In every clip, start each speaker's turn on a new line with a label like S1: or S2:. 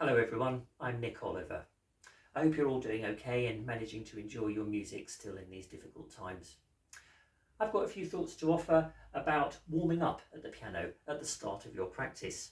S1: Hello everyone, I'm Nick Oliver. I hope you're all doing okay and managing to enjoy your music still in these difficult times. I've got a few thoughts to offer about warming up at the piano at the start of your practice.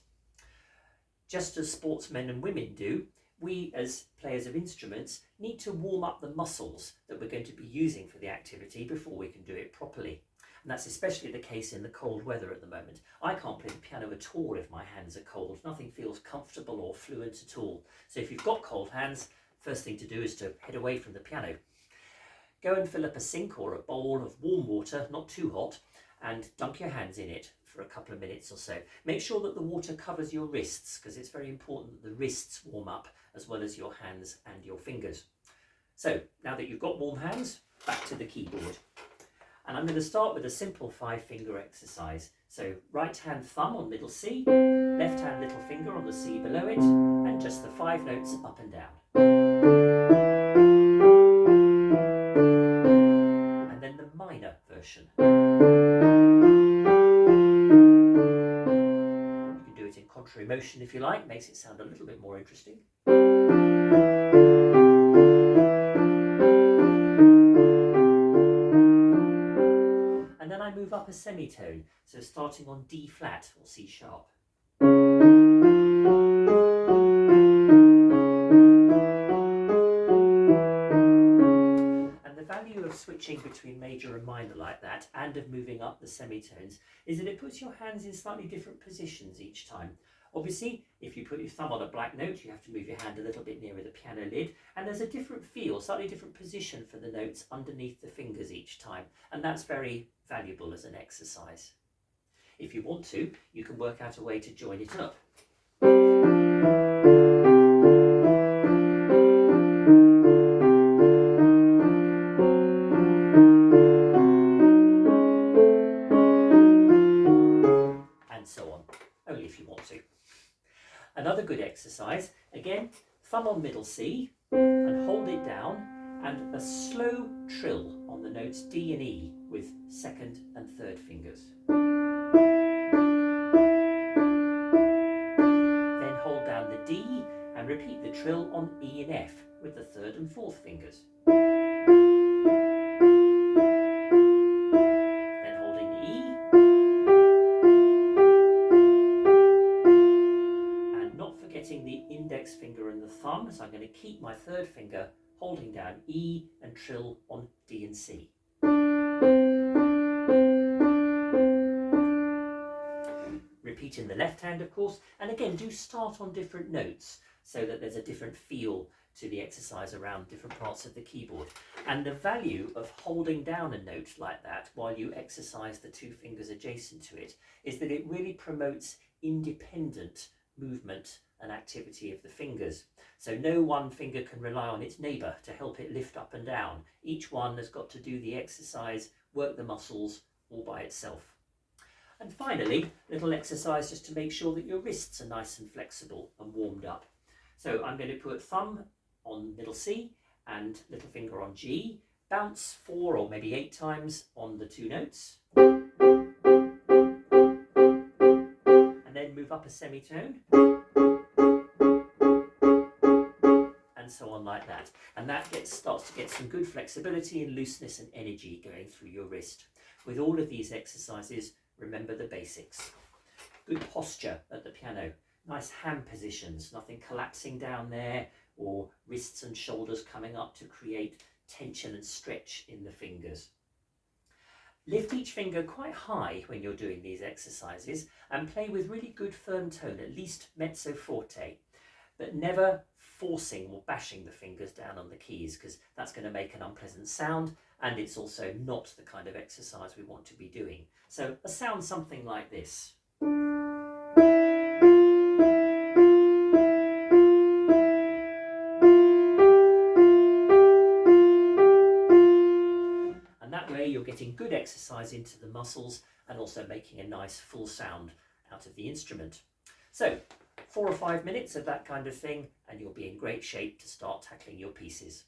S1: Just as sportsmen and women do, we as players of instruments need to warm up the muscles that we're going to be using for the activity before we can do it properly. And that's especially the case in the cold weather at the moment. I can't play the piano at all if my hands are cold. Nothing feels comfortable or fluent at all. So if you've got cold hands, first thing to do is to head away from the piano. Go and fill up a sink or a bowl of warm water, not too hot, and dunk your hands in it for a couple of minutes or so. Make sure that the water covers your wrists, because it's very important that the wrists warm up as well as your hands and your fingers. So now that you've got warm hands, back to the keyboard. And I'm going to start with a simple 5-finger exercise. So right hand thumb on middle C, left hand little finger on the C below it, and just the 5 notes up and down. And then the minor version. You can do it in contrary motion if you like, makes it sound a little bit more interesting. And then I move up a semitone, so starting on D flat or C sharp. And the value of switching between major and minor like that, and of moving up the semitones, is that it puts your hands in slightly different positions each time. Obviously, if you put your thumb on a black note, you have to move your hand a little bit nearer the piano lid, and there's a different feel, slightly different position for the notes underneath the fingers each time, and that's very valuable as an exercise. If you want to, you can work out a way to join it up. And so on, only if you want to. Another good exercise, again, thumb on middle C and hold it down, and a slow trill on the notes D and E with 2nd and 3rd fingers. Then hold down the D and repeat the trill on E and F with the 3rd and 4th fingers. Then holding E, and not forgetting the index finger and the thumb, so I'm going to keep my 3rd finger holding down E and trill on D and C. Repeat in the left hand, of course, and again do start on different notes so that there's a different feel to the exercise around different parts of the keyboard. And the value of holding down a note like that while you exercise the 2 fingers adjacent to it is that it really promotes independent movement and activity of the fingers. So no one finger can rely on its neighbour to help it lift up and down. Each one has got to do the exercise, work the muscles all by itself. And finally, a little exercise just to make sure that your wrists are nice and flexible and warmed up. So I'm going to put thumb on middle C and little finger on G, bounce 4 or maybe 8 times on the 2 notes, and then move up a semitone, and so on like that. And that starts to get some good flexibility and looseness and energy going through your wrist. With all of these exercises, remember the basics. Good posture at the piano, nice hand positions, nothing collapsing down there or wrists and shoulders coming up to create tension and stretch in the fingers. Lift each finger quite high when you're doing these exercises and play with really good firm tone, at least mezzo forte, but never forcing or bashing the fingers down on the keys, because that's going to make an unpleasant sound, and it's also not the kind of exercise we want to be doing. So a sound something like this. And that way you're getting good exercise into the muscles and also making a nice full sound out of the instrument. So 4 or 5 minutes of that kind of thing and you'll be in great shape to start tackling your pieces.